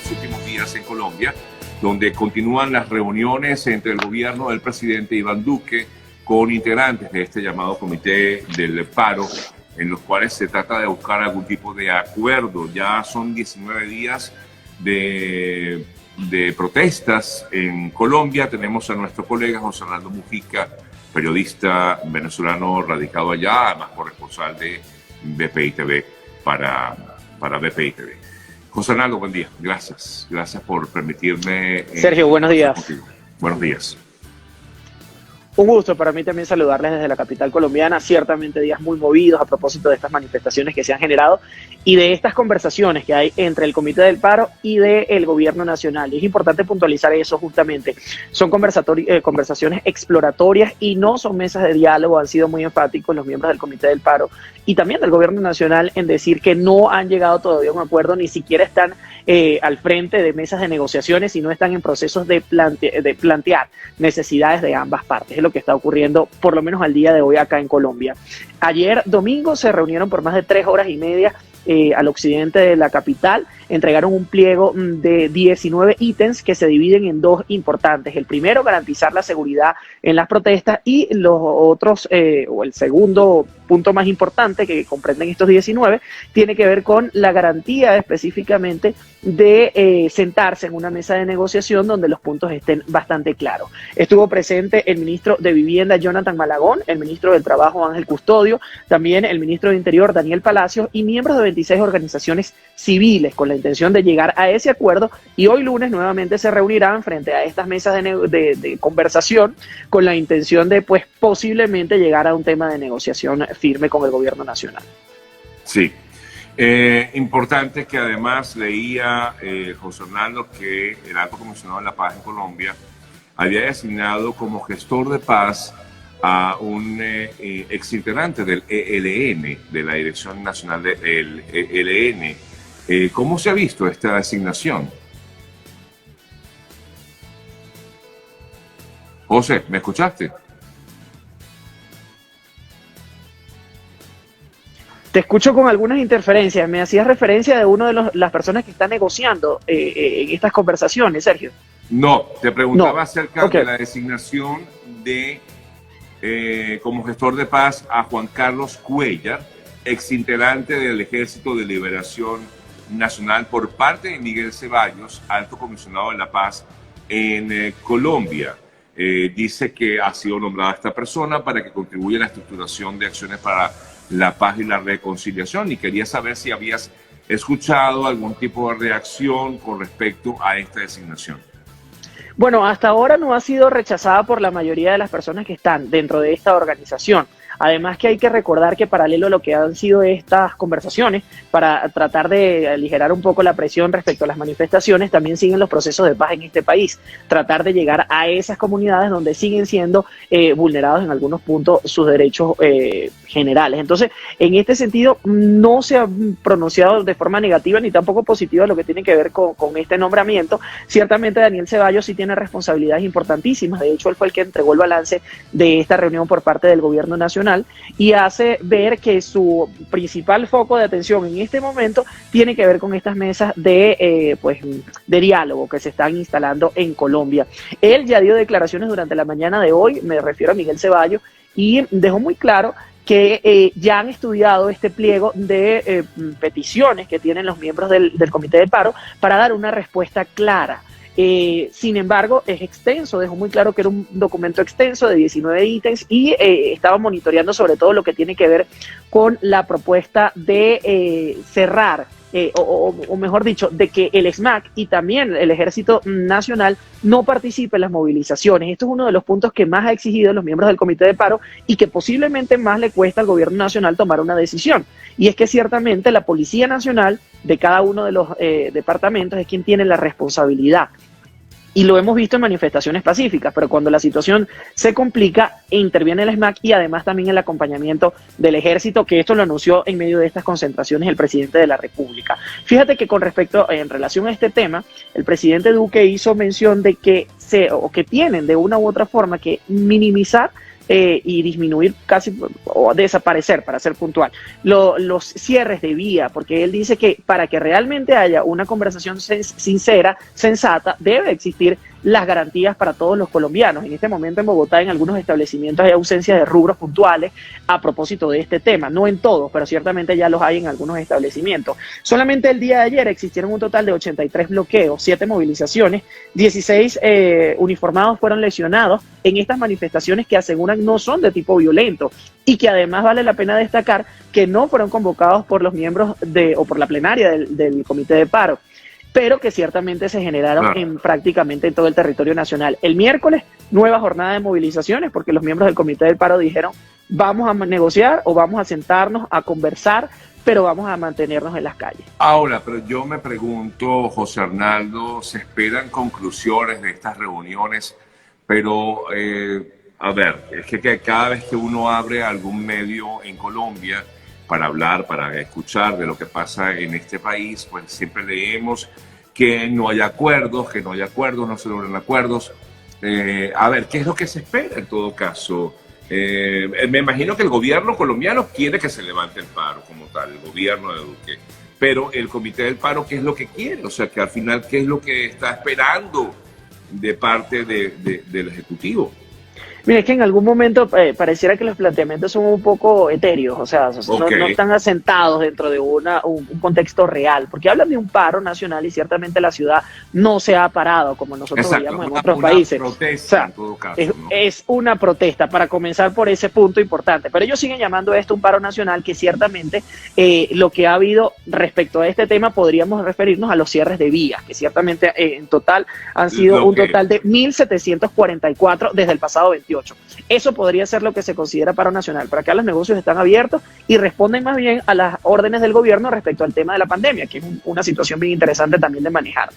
los últimos días en Colombia, donde continúan las reuniones entre el gobierno del presidente Iván Duque con integrantes de este llamado Comité del Paro, en los cuales se trata de buscar algún tipo de acuerdo. Ya son 19 días de protestas en Colombia. Tenemos a nuestro colega José Arnaldo Mujica, periodista venezolano radicado allá, además corresponsal de BPI TV para BPI TV. José Arnaldo, buen día. Gracias. Gracias por permitirme... Sergio, buenos días. Contigo. Buenos días. Un gusto para mí también saludarles desde la capital colombiana. Ciertamente días muy movidos a propósito de estas manifestaciones que se han generado y de estas conversaciones que hay entre el Comité del Paro y del Gobierno Nacional. Y es importante puntualizar eso justamente. Son conversaciones exploratorias y no son mesas de diálogo. Han sido muy enfáticos los miembros del Comité del Paro y también del Gobierno Nacional en decir que no han llegado todavía a un acuerdo, ni siquiera están al frente de mesas de negociaciones y no están en procesos de plantear necesidades de ambas partes. Es lo que está ocurriendo por lo menos al día de hoy acá en Colombia. Ayer domingo se reunieron por más de 3 horas y media al occidente de la capital, entregaron un pliego de 19 ítems que se dividen en 2 importantes. El primero, garantizar la seguridad en las protestas, y los otros, o el segundo punto más importante que comprenden estos 19, tiene que ver con la garantía específicamente de sentarse en una mesa de negociación donde los puntos estén bastante claros. Estuvo presente el ministro de Vivienda, Jonathan Malagón, el ministro del Trabajo, Ángel Custodio, también el ministro de Interior, Daniel Palacios, y miembros de 26 organizaciones civiles con la intención de llegar a ese acuerdo, y hoy lunes nuevamente se reunirán frente a estas mesas de conversación con la intención de, pues, posiblemente llegar a un tema de negociación firme con el gobierno nacional. Sí. Importante que además leía José Arnaldo que el Alto Comisionado de la Paz en Colombia había designado como gestor de paz a un exintegrante del ELN, de la Dirección Nacional del ELN. ¿Cómo se ha visto esta designación? José, ¿me escuchaste? Te escucho con algunas interferencias. Me hacías referencia de una de las personas que está negociando en estas conversaciones, Sergio. No, te preguntaba acerca Okay. de la designación de como gestor de paz a Juan Carlos Cuéllar, exintegrante del Ejército de Liberación Nacional, por parte de Miguel Ceballos, Alto Comisionado de la Paz en Colombia. Dice que ha sido nombrada esta persona para que contribuya a la estructuración de acciones para la paz y la reconciliación, y quería saber si habías escuchado algún tipo de reacción con respecto a esta designación. Bueno, hasta ahora no ha sido rechazada por la mayoría de las personas que están dentro de esta organización. Además que hay que recordar que paralelo a lo que han sido estas conversaciones, para tratar de aligerar un poco la presión respecto a las manifestaciones, también siguen los procesos de paz en este país. Tratar de llegar a esas comunidades donde siguen siendo vulnerados en algunos puntos sus derechos generales. Entonces, en este sentido, no se ha pronunciado de forma negativa ni tampoco positiva lo que tiene que ver con este nombramiento. Ciertamente Daniel Ceballos sí tiene responsabilidades importantísimas. De hecho, él fue el que entregó el balance de esta reunión por parte del gobierno nacional, y hace ver que su principal foco de atención en este momento tiene que ver con estas mesas de diálogo que se están instalando en Colombia. Él ya dio declaraciones durante la mañana de hoy, me refiero a Miguel Ceballos, y dejó muy claro que ya han estudiado este pliego de peticiones que tienen los miembros del Comité de Paro para dar una respuesta clara. Sin embargo, es extenso, dejó muy claro que era un documento extenso de 19 ítems y estaba monitoreando sobre todo lo que tiene que ver con la propuesta de cerrar, o mejor dicho, de que el SMAC y también el Ejército Nacional no participe en las movilizaciones. Esto es uno de los puntos que más ha exigido los miembros del Comité de Paro y que posiblemente más le cuesta al gobierno nacional tomar una decisión. Y es que ciertamente la Policía Nacional de cada uno de los departamentos es quien tiene la responsabilidad. Y lo hemos visto en manifestaciones pacíficas, pero cuando la situación se complica, interviene el SMAC y además también el acompañamiento del ejército, que esto lo anunció en medio de estas concentraciones el presidente de la República. Fíjate que con respecto, en relación a este tema, el presidente Duque hizo mención de que tienen de una u otra forma que minimizar y disminuir casi o desaparecer, para ser puntual, los cierres de vía, porque él dice que para que realmente haya una conversación sincera, sensata, debe existir las garantías para todos los colombianos. En este momento en Bogotá, en algunos establecimientos hay ausencia de rubros puntuales a propósito de este tema, no en todos, pero ciertamente ya los hay en algunos establecimientos. Solamente el día de ayer existieron un total de 83 bloqueos, 7 movilizaciones, 16 uniformados fueron lesionados en estas manifestaciones que aseguran no son de tipo violento y que además vale la pena destacar que no fueron convocados por los miembros o por la plenaria del Comité de Paro, pero que ciertamente se generaron prácticamente en todo el territorio nacional. El miércoles, nueva jornada de movilizaciones, porque los miembros del Comité del Paro dijeron, vamos a negociar o vamos a sentarnos a conversar, pero vamos a mantenernos en las calles. Ahora, pero yo me pregunto, José Arnaldo, ¿se esperan conclusiones de estas reuniones? Pero, a ver, es que cada vez que uno abre algún medio en Colombia para hablar, para escuchar de lo que pasa en este país, pues siempre leemos que no hay acuerdos, no se logran acuerdos. A ver, ¿qué es lo que se espera en todo caso? Me imagino que el gobierno colombiano quiere que se levante el paro como tal, el gobierno de Duque, pero el Comité del Paro, ¿qué es lo que quiere? O sea, que al final, ¿qué es lo que está esperando de parte del Ejecutivo? Mira, es que en algún momento pareciera que los planteamientos son un poco etéreos, o sea, no están asentados dentro de un contexto real, porque hablan de un paro nacional y ciertamente la ciudad no se ha parado como nosotros veíamos en otros países. Protesta, o sea, en todo caso, es una protesta, para comenzar por ese punto importante, pero ellos siguen llamando a esto un paro nacional, que ciertamente lo que ha habido respecto a este tema podríamos referirnos a los cierres de vías, que ciertamente en total han sido un total de 1.744 desde el pasado 28. Eso podría ser lo que se considera paro nacional. Pero acá los negocios están abiertos y responden más bien a las órdenes del gobierno respecto al tema de la pandemia, que es una situación bien interesante también de manejar.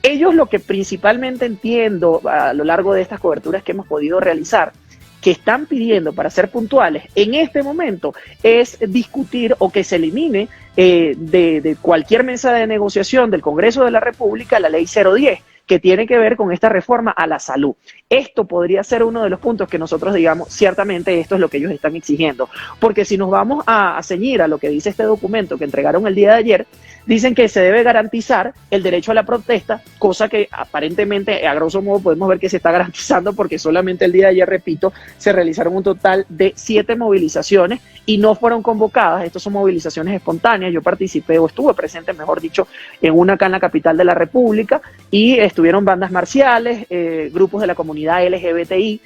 Ellos lo que principalmente entiendo a lo largo de estas coberturas que hemos podido realizar, que están pidiendo, para ser puntuales, en este momento es discutir o que se elimine de cualquier mesa de negociación del Congreso de la República la ley 010, que tiene que ver con esta reforma a la salud. Esto podría ser uno de los puntos que nosotros digamos, ciertamente esto es lo que ellos están exigiendo, porque si nos vamos a ceñir a lo que dice este documento que entregaron el día de ayer, dicen que se debe garantizar el derecho a la protesta, cosa que aparentemente, a grosso modo, podemos ver que se está garantizando porque solamente el día de ayer, repito, se realizaron un total de 7 movilizaciones y no fueron convocadas. Estas son movilizaciones espontáneas. Yo participé o estuve presente, mejor dicho, en una acá en la capital de la República y estuvieron bandas marciales, grupos de la comunidad LGBTI,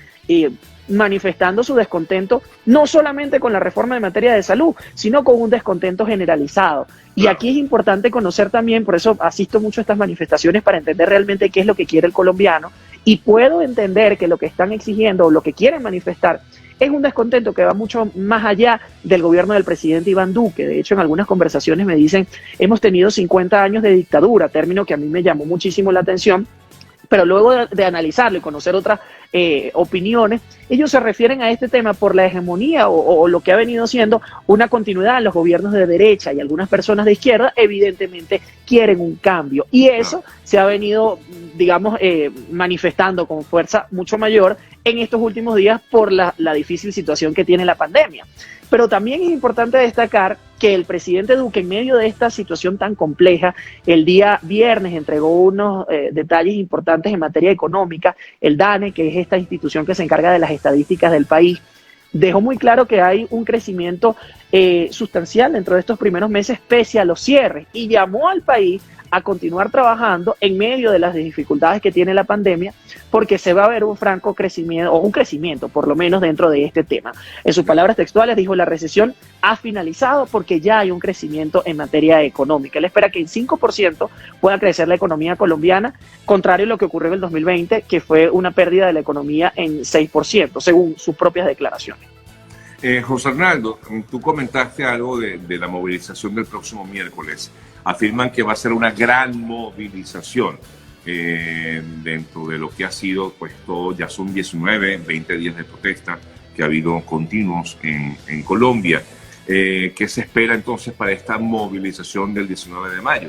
manifestando su descontento no solamente con la reforma en materia de salud, sino con un descontento generalizado. Y aquí es importante conocer también, por eso asisto mucho a estas manifestaciones para entender realmente qué es lo que quiere el colombiano, y puedo entender que lo que están exigiendo o lo que quieren manifestar es un descontento que va mucho más allá del gobierno del presidente Iván Duque. De hecho, en algunas conversaciones me dicen, hemos tenido 50 años de dictadura, término que a mí me llamó muchísimo la atención, pero luego de analizarlo y conocer otras opiniones, ellos se refieren a este tema por la hegemonía o lo que ha venido siendo una continuidad en los gobiernos de derecha, y algunas personas de izquierda evidentemente quieren un cambio, y eso se ha venido, digamos, manifestando con fuerza mucho mayor en estos últimos días por la difícil situación que tiene la pandemia. Pero también es importante destacar que el presidente Duque, en medio de esta situación tan compleja, el día viernes entregó unos detalles importantes en materia económica. El DANE, que es esta institución que se encarga de las estadísticas del país, dejó muy claro que hay un crecimiento sustancial dentro de estos primeros meses pese a los cierres, y llamó al país a continuar trabajando en medio de las dificultades que tiene la pandemia, porque se va a ver un franco crecimiento, o un crecimiento por lo menos dentro de este tema. En sus palabras textuales dijo: la recesión ha finalizado porque ya hay un crecimiento en materia económica. Él espera que en 5% pueda crecer la economía colombiana, contrario a lo que ocurrió en el 2020, que fue una pérdida de la economía en 6%, según sus propias declaraciones. José Arnaldo, tú comentaste algo de la movilización del próximo miércoles. Afirman que va a ser una gran movilización dentro de lo que ha sido, pues todo, ya son 19, 20 días de protesta que ha habido continuos en Colombia. ¿Qué se espera entonces para esta movilización del 19 de mayo?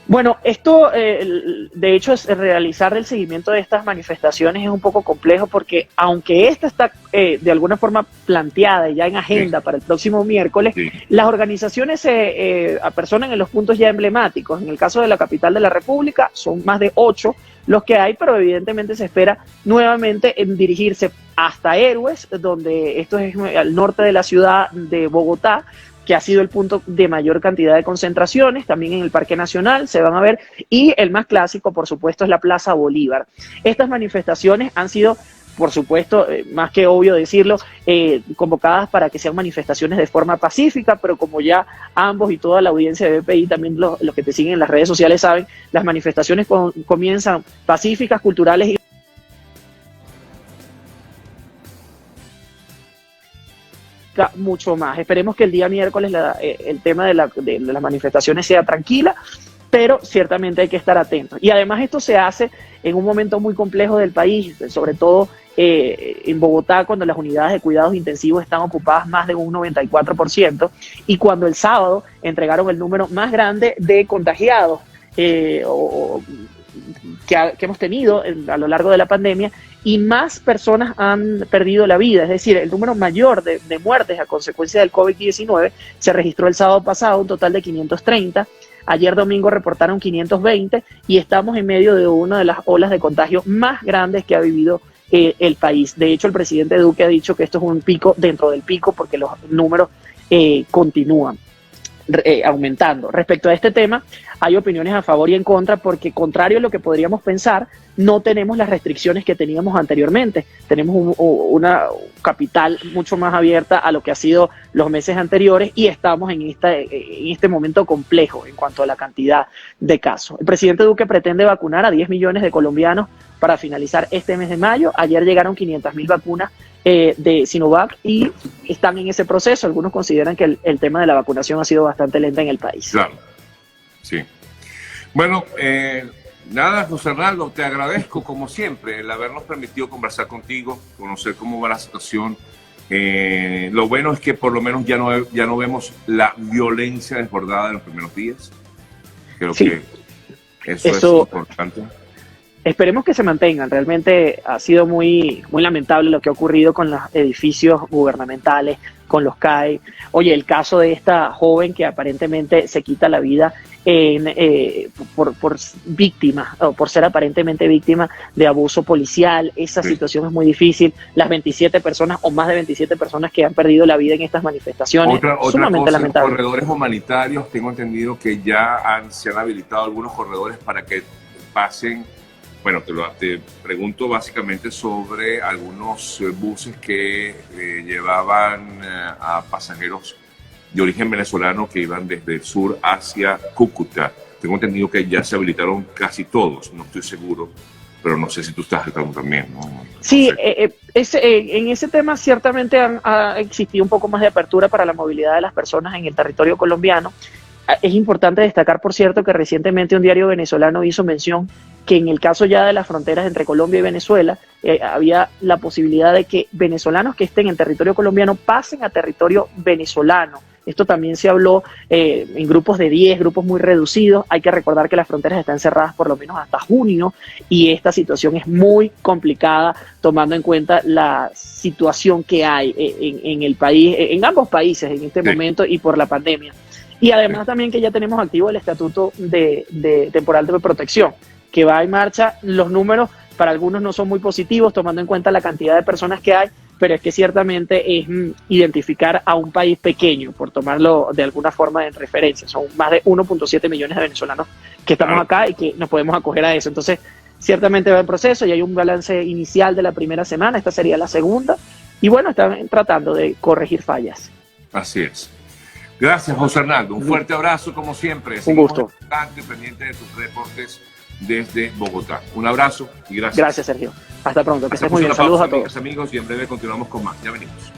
Bueno, esto, de hecho, realizar el seguimiento de estas manifestaciones es un poco complejo porque aunque esta está de alguna forma planteada y ya en agenda para el próximo miércoles, las organizaciones se apersonan en los puntos ya emblemáticos. En el caso de la capital de la República son más de 8 los que hay, pero evidentemente se espera nuevamente en dirigirse hasta Héroes, donde esto es al norte de la ciudad de Bogotá, que ha sido el punto de mayor cantidad de concentraciones, también en el Parque Nacional se van a ver, y el más clásico, por supuesto, es la Plaza Bolívar. Estas manifestaciones han sido, por supuesto, más que obvio decirlo, convocadas para que sean manifestaciones de forma pacífica, pero como ya ambos y toda la audiencia de BPI, también los que te siguen en las redes sociales saben, las manifestaciones comienzan pacíficas, culturales y mucho más. Esperemos que el día miércoles el tema de las manifestaciones sea tranquila, pero ciertamente hay que estar atentos. Y además esto se hace en un momento muy complejo del país, sobre todo en Bogotá, cuando las unidades de cuidados intensivos están ocupadas más de un 94%, y cuando el sábado entregaron el número más grande de contagiados que hemos tenido a lo largo de la pandemia, y más personas han perdido la vida, es decir, el número mayor de muertes a consecuencia del COVID-19 se registró el sábado pasado, un total de 530, ayer domingo reportaron 520 y estamos en medio de una de las olas de contagio más grandes que ha vivido el país. De hecho, el presidente Duque ha dicho que esto es un pico dentro del pico porque los números continúan aumentando. Respecto a este tema, hay opiniones a favor y en contra porque, contrario a lo que podríamos pensar, no tenemos las restricciones que teníamos anteriormente. Tenemos una capital mucho más abierta a lo que ha sido los meses anteriores y estamos en este momento complejo en cuanto a la cantidad de casos. El presidente Duque pretende vacunar a 10 millones de colombianos para finalizar este mes de mayo. Ayer llegaron 500.000 vacunas de Sinovac y están en ese proceso. Algunos consideran que el tema de la vacunación ha sido bastante lenta en el país. Claro, sí. Bueno, nada, José Hernando, te agradezco como siempre el habernos permitido conversar contigo, conocer cómo va la situación. Lo bueno es que por lo menos ya no vemos la violencia desbordada de los primeros días. Creo que eso es importante. Esperemos que se mantengan. Realmente ha sido muy lamentable lo que ha ocurrido con los edificios gubernamentales, con los CAE. Oye, el caso de esta joven que aparentemente se quita la vida por víctima, o por ser aparentemente víctima de abuso policial. Esa situación es muy difícil. Las 27 personas o más de 27 personas que han perdido la vida en estas manifestaciones. Otra sumamente cosa, lamentable. Los corredores humanitarios, tengo entendido que ya se han habilitado algunos corredores para que pasen. Bueno, te pregunto básicamente sobre algunos buses que llevaban a pasajeros de origen venezolano que iban desde el sur hacia Cúcuta. Tengo entendido que ya se habilitaron casi todos, no estoy seguro, pero no sé si tú estás también, ¿no? Sí, en ese tema ciertamente ha existido un poco más de apertura para la movilidad de las personas en el territorio colombiano. Es importante destacar, por cierto, que recientemente un diario venezolano hizo mención que en el caso ya de las fronteras entre Colombia y Venezuela, había la posibilidad de que venezolanos que estén en territorio colombiano pasen a territorio venezolano. Esto también se habló en grupos de 10, grupos muy reducidos. Hay que recordar que las fronteras están cerradas por lo menos hasta junio y esta situación es muy complicada tomando en cuenta la situación que hay en el país, en ambos países en este momento y por la pandemia. Y además también que ya tenemos activo el estatuto de temporal de protección, que va en marcha. Los números para algunos no son muy positivos, tomando en cuenta la cantidad de personas que hay, pero es que ciertamente es identificar a un país pequeño, por tomarlo de alguna forma en referencia. Son más de 1.7 millones de venezolanos que estamos acá y que nos podemos acoger a eso. Entonces, ciertamente va en proceso y hay un balance inicial de la primera semana, esta sería la segunda, y bueno, están tratando de corregir fallas. Así es. Gracias, José Hernando. Un fuerte abrazo, como siempre. Un gusto. Pendiente de tus reportes desde Bogotá. Un abrazo y gracias. Gracias, Sergio. Hasta pronto. Que estés muy bien. Saludos a todos. Amigos, y en breve continuamos con más. Ya venimos.